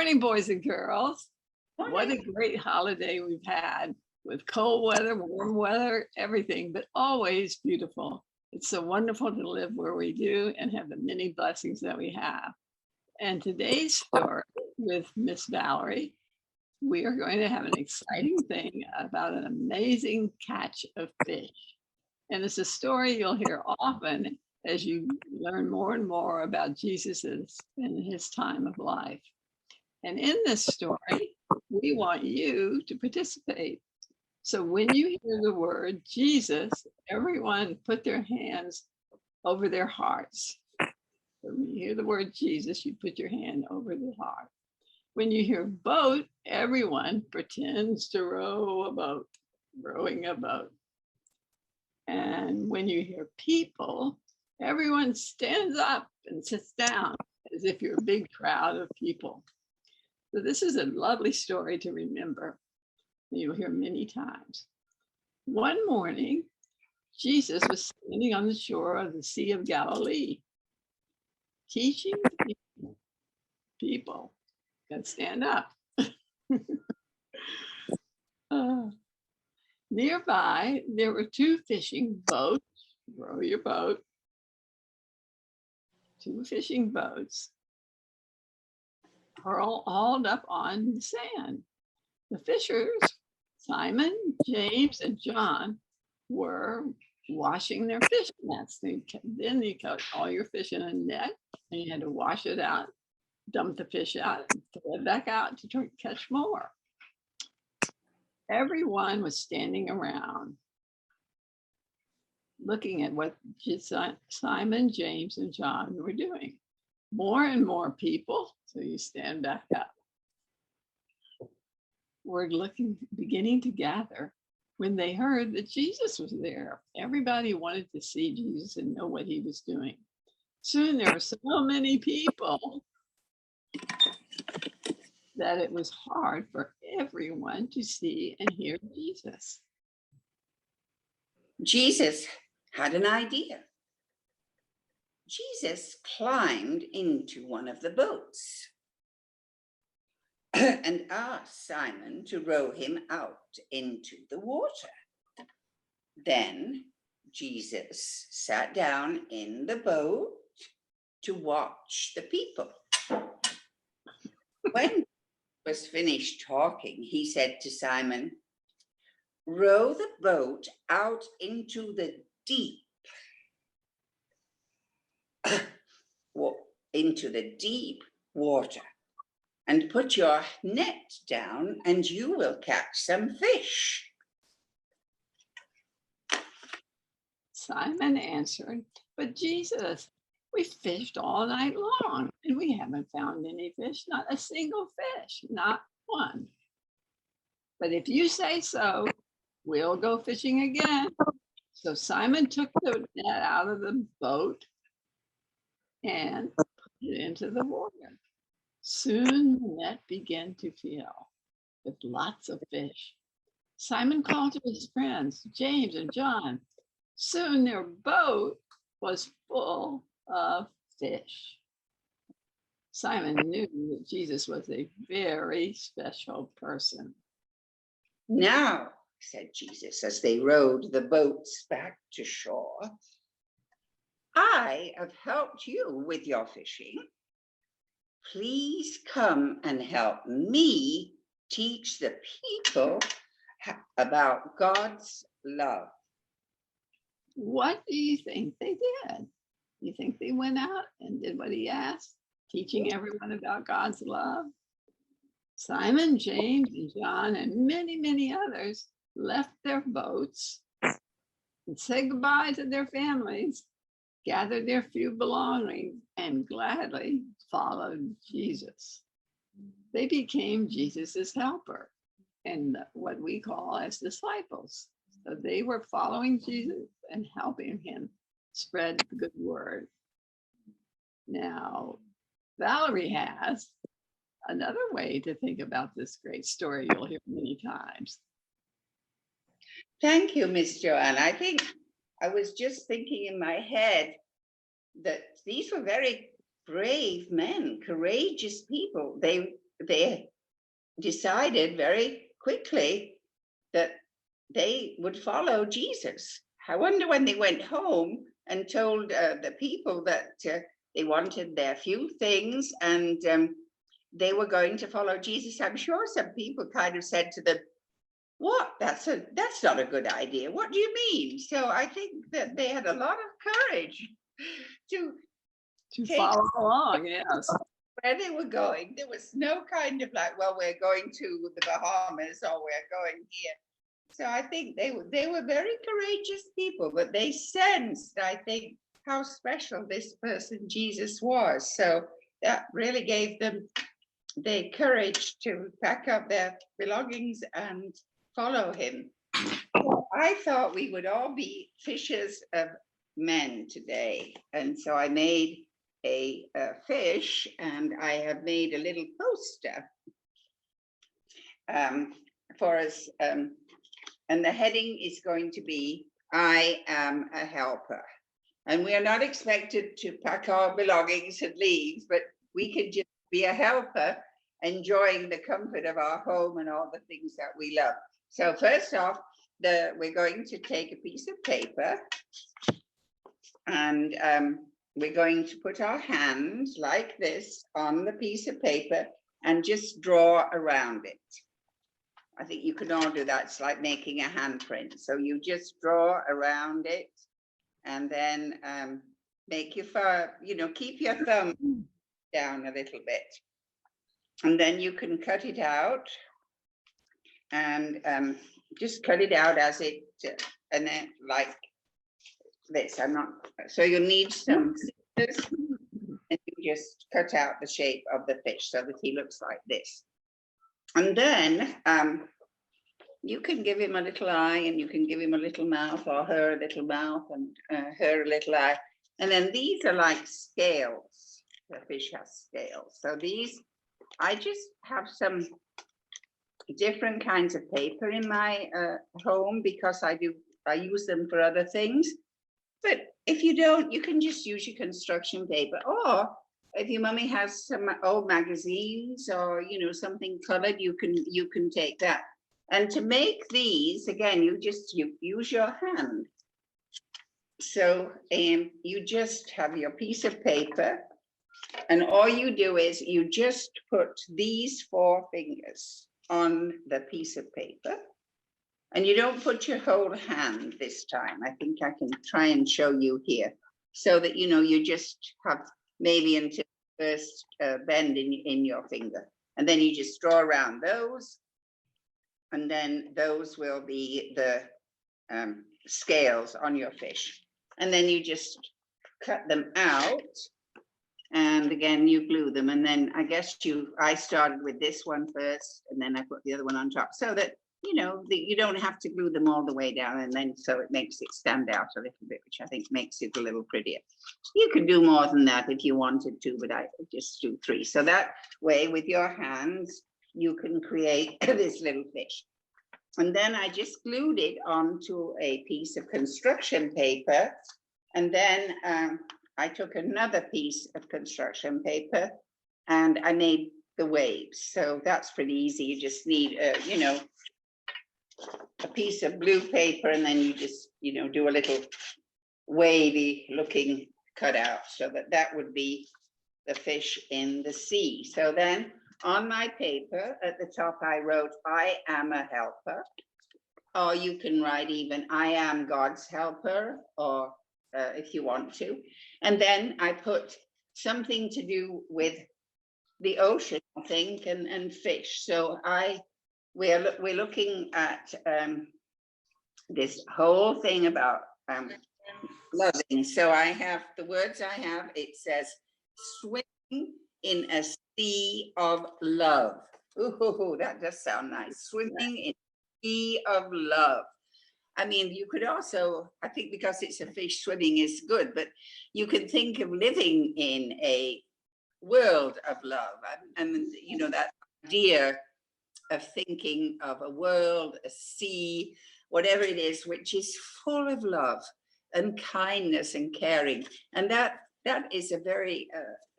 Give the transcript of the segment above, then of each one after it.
morning, boys and girls. Morning. What a great holiday we've had with cold weather, warm weather, everything, but always beautiful. It's so wonderful to live where we do and have the many blessings that we have. And today's story with Ms. Valerie, we are going to have an exciting thing about an amazing catch of fish. And it's a story you'll hear often as you learn more and more about Jesus and his time of life. And in this story, we want you to participate. So when you hear the word Jesus, everyone put their hands over their hearts. So when you hear the word Jesus, you put your hand over the heart. When you hear boat, everyone pretends to row a boat, rowing a boat. And when you hear people, everyone stands up and sits down as if you're a big crowd of people. So this is a lovely story to remember. You'll hear many times. One morning, Jesus was standing on the shore of the Sea of Galilee, teaching people. Gotta stand up. Nearby, there were two fishing boats. Row your boat. Two fishing boats hauled up on the sand. The fishers, Simon, James, and John, were washing their fishing nets. Then you caught all your fish in a net, and you had to wash it out, dump the fish out, and throw it back out to try to catch more. Everyone was standing around looking at what Simon, James, and John were doing. More and more people, so you stand back up, were beginning to gather when they heard that Jesus was there. Everybody wanted to see Jesus and know what he was doing. Soon there were so many people that it was hard for everyone to see and hear Jesus. Jesus had an idea. Jesus climbed into one of the boats and asked Simon to row him out into the water. Then Jesus sat down in the boat to watch the people. When he was finished talking, he said to Simon, "Row the boat out into the deep water and put your net down and you will catch some fish." Simon answered, "But Jesus, we fished all night long and we haven't found any fish, not a single fish, not one. But if you say so, we'll go fishing again." So Simon took the net out of the boat and put it into the water. Soon the net began to fill with lots of fish. Simon called to his friends, James and John. Soon their boat was full of fish. Simon knew that Jesus was a very special person. "Now," said Jesus as they rowed the boats back to shore, "I have helped you with your fishing. Please come and help me teach the people about God's love." What do you think they did? You think they went out and did what he asked, teaching everyone about God's love? Simon, James, and John, and many, many others left their boats and said goodbye to their families, gathered their few belongings, and gladly followed Jesus. They became Jesus's helper and what we call as disciples. So they were following Jesus and helping him spread the good word. Now, Valerie has another way to think about this great story you'll hear many times. Thank you, Miss Joanne. I think I was just thinking in my head that these were very brave men, courageous people. They they decided very quickly that they would follow Jesus. I wonder when they went home and told the people that they wanted their few things and they were going to follow Jesus. I'm sure some people kind of said to them, "What? That's not a good idea. What do you mean?" So I think that they had a lot of courage to follow along. Yes. where they were going. There was no kind of like, well, we're going to the Bahamas or we're going here. So I think they were very courageous people, but they sensed, I think, how special this person Jesus was. So that really gave them the courage to pack up their belongings and follow him. So I thought we would all be fishers of men today. And so I made a fish, and I have made a little poster for us. And the heading is going to be, "I am a helper." And we are not expected to pack our belongings and leave, but we can just be a helper, enjoying the comfort of our home and all the things that we love. So first off, we're going to take a piece of paper, and we're going to put our hands like this on the piece of paper and just draw around it. I think you can all do that. It's like making a handprint. So you just draw around it, and then make your keep your thumb down a little bit. And then you can cut it out, and just cut it out as it, and then like this. So you need some scissors, and you just cut out the shape of the fish so that he looks like this. And then you can give him a little eye, and you can give him a little mouth, or her a little mouth, and her a little eye. And then these are like scales. The fish has scales. So these, I just have some different kinds of paper in my home because I use them for other things. But if you don't, you can just use your construction paper, or if your mummy has some old magazines or something colored, you can take that. And to make these, again, you use your hand. So you just have your piece of paper, and all you do is you just put these 4 fingers on the piece of paper, and you don't put your whole hand this time. I think I can try and show you here, so that you just have maybe until the first bend in your finger, and then you just draw around those, and then those will be the scales on your fish, and then you just cut them out, and again you glue them, and then I started with this one first, and then I put the other one on top, so that you don't have to glue them all the way down, and then so it makes it stand out a little bit, which I think makes it a little prettier. You can do more than that if you wanted to, but I just do 3. So that way, with your hands, you can create this little fish. And then I just glued it onto a piece of construction paper, and then I took another piece of construction paper, and I made the waves. So that's pretty easy. You just need a piece of blue paper, and then you just do a little wavy looking cutout, so that would be the fish in the sea. So then on my paper at the top I wrote, "I am a helper," or you can write even, "I am God's helper," or if you want to. And then I put something to do with the ocean, I think, and fish. So we're looking at this whole thing about loving. So I have the words I have. It says, "Swimming in a sea of love." Ooh, that does sound nice. Swimming in a sea of love. I mean, you could also, I think because it's a fish, swimming is good, but you can think of living in a world of love. And that idea of thinking of a world, a sea, whatever it is, which is full of love and kindness and caring. And that is a very,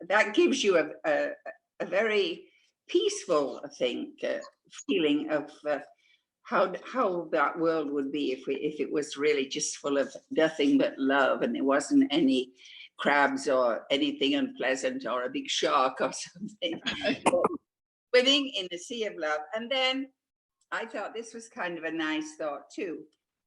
that gives you a very peaceful, I think, feeling of how that world would be if it was really just full of nothing but love, and there wasn't any crabs or anything unpleasant or a big shark or something. Swimming in the sea of love. And then I thought this was kind of a nice thought too,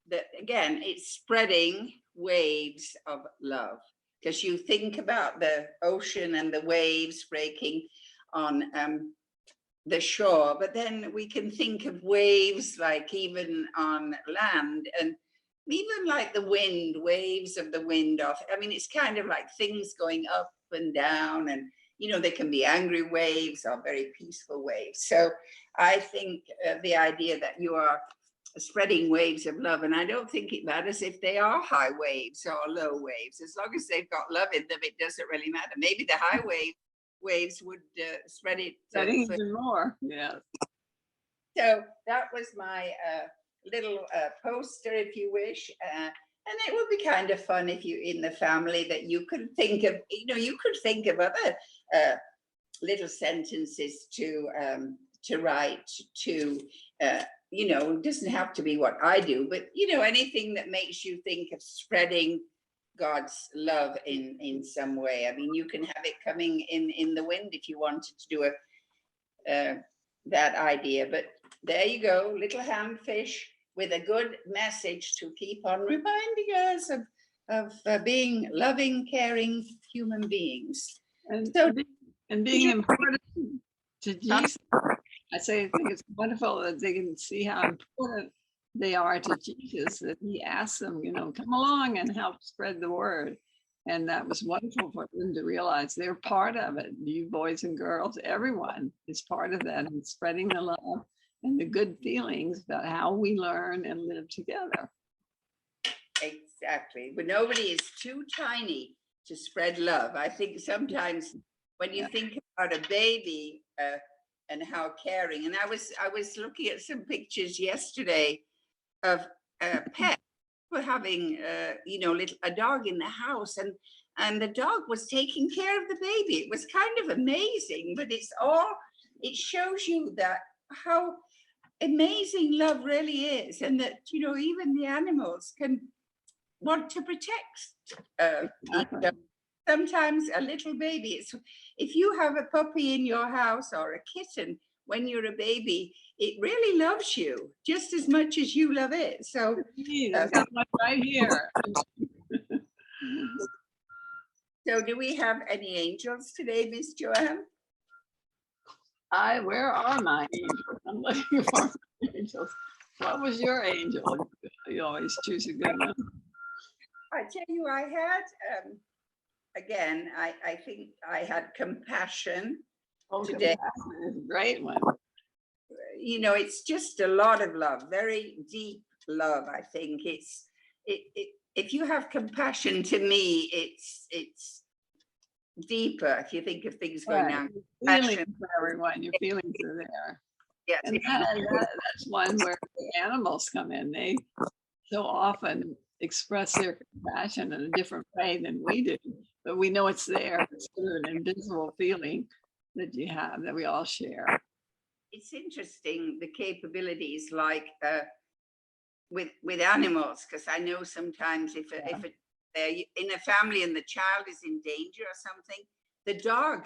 that again, it's spreading waves of love, because you think about the ocean and the waves breaking on the shore, but then we can think of waves like even on land, and even like the wind, waves of the wind off. I mean, it's kind of like things going up and down, and they can be angry waves or very peaceful waves. So I think the idea that you are spreading waves of love, and I don't think it matters if they are high waves or low waves, as long as they've got love in them, it doesn't really matter. Maybe the high waves would spread it even more. Yeah. So that was my little poster, if you wish, and it would be kind of fun if you in the family that you could think of, you could think of other little sentences to write to. It doesn't have to be what I do, but anything that makes you think of spreading God's love in some way. I mean, you can have it coming in the wind if you wanted to do that idea. But there you go, little handfish with a good message to keep on reminding us of being loving, caring human beings. And so, being important to Jesus. I think it's wonderful that they can see how important they are to Jesus, that he asked them, come along and help spread the word. And that was wonderful for them to realize they're part of it. You boys and girls, everyone is part of that, and spreading the love and the good feelings about how we learn and live together. Exactly. But nobody is too tiny to spread love. I think sometimes when you think about a baby and how caring, and I was looking at some pictures yesterday of pets were having a dog in the house, and the dog was taking care of the baby. It was kind of amazing, but it shows you that how amazing love really is, and that even the animals can want to protect each other. Sometimes a little baby, if you have a puppy in your house or a kitten when you're a baby, it really loves you just as much as you love it. So right here. So do we have any angels today, Miss Joanne? Where are my angels? I'm looking for my angels. What was your angel? You always choose a good one. I tell you, I had again, I think I had compassion today. Compassion is a great one. It's just a lot of love, very deep love. I think if you have compassion, to me, it's deeper. If you think of things going down, feelings for everyone, your feelings are there. Yes, and that's one where the animals come in. They so often express their compassion in a different way than we do, but we know it's there. It's an invisible feeling that you have, that we all share. It's interesting, the capabilities like with animals, because I know sometimes if they're in a family and the child is in danger or something, the dog,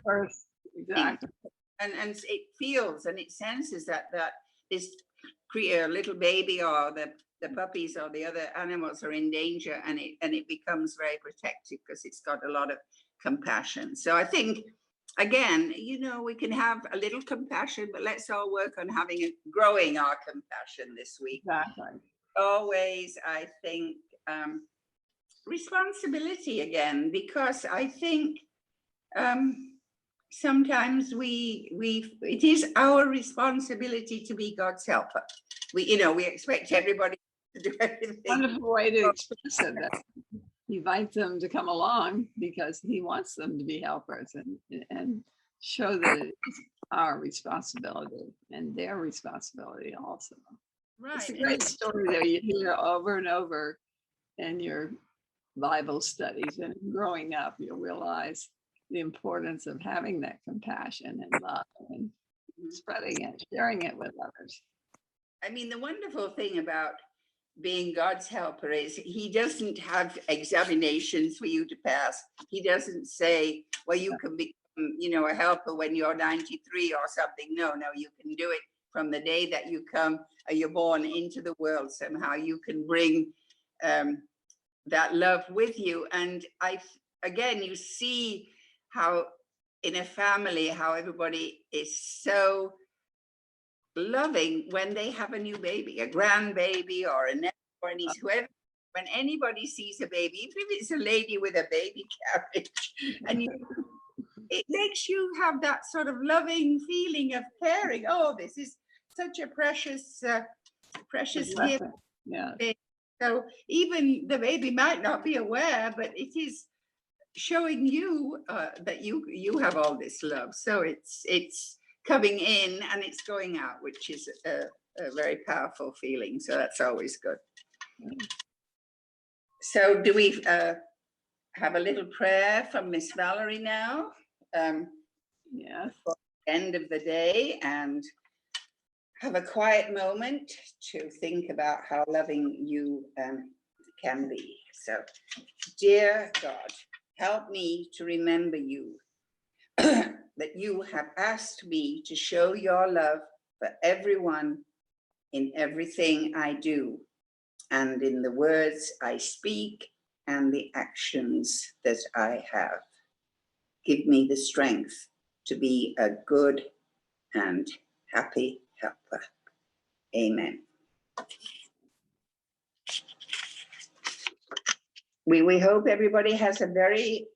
first. Exactly. And it feels and it senses that this little baby or the puppies or the other animals are in danger, and it becomes very protective because it's got a lot of compassion. So I think, again, we can have a little compassion, but let's all work on growing our compassion this week. Exactly. Always, I think, responsibility again, because I think sometimes it is our responsibility to be God's helper. We expect everybody to do everything. Wonderful way to express it. That invite them to come along because he wants them to be helpers and show that it's our responsibility and their responsibility also. Right. It's a great story that you hear over and over in your Bible studies, and growing up, you'll realize the importance of having that compassion and love and spreading it, sharing it with others. I mean, the wonderful thing about being God's helper is he doesn't have examinations for you to pass. He doesn't say, well, you can become, you know, a helper when you're 93 or something. No, you can do it from the day that you come, you're born into the world somehow. You can bring that love with you. And again, you see how in a family, how everybody is so loving when they have a new baby, a grandbaby or a nephew or a niece, whoever. When anybody sees a baby, even if it's a lady with a baby carriage, and it makes you have that sort of loving feeling of caring. Oh, this is such a precious gift. Yeah. So even the baby might not be aware, but it is showing you that you have all this love. So it's coming in and it's going out, which is a very powerful feeling. So that's always good. So do we have a little prayer from Ms Valerie now? Yes. For the end of the day, and have a quiet moment to think about how loving you can be. So, dear God, help me to remember you, that you have asked me to show your love for everyone in everything I do, and in the words I speak and the actions that I have. Give me the strength to be a good and happy helper. Amen. We hope everybody has a very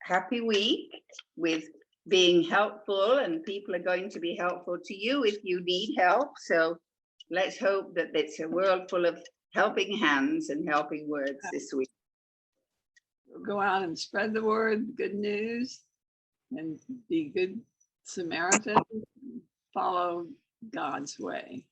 happy week with being helpful, and people are going to be helpful to you if you need help. So let's hope that it's a world full of helping hands and helping words this week. Go out and spread the word, good news, and be good Samaritans. Follow God's way.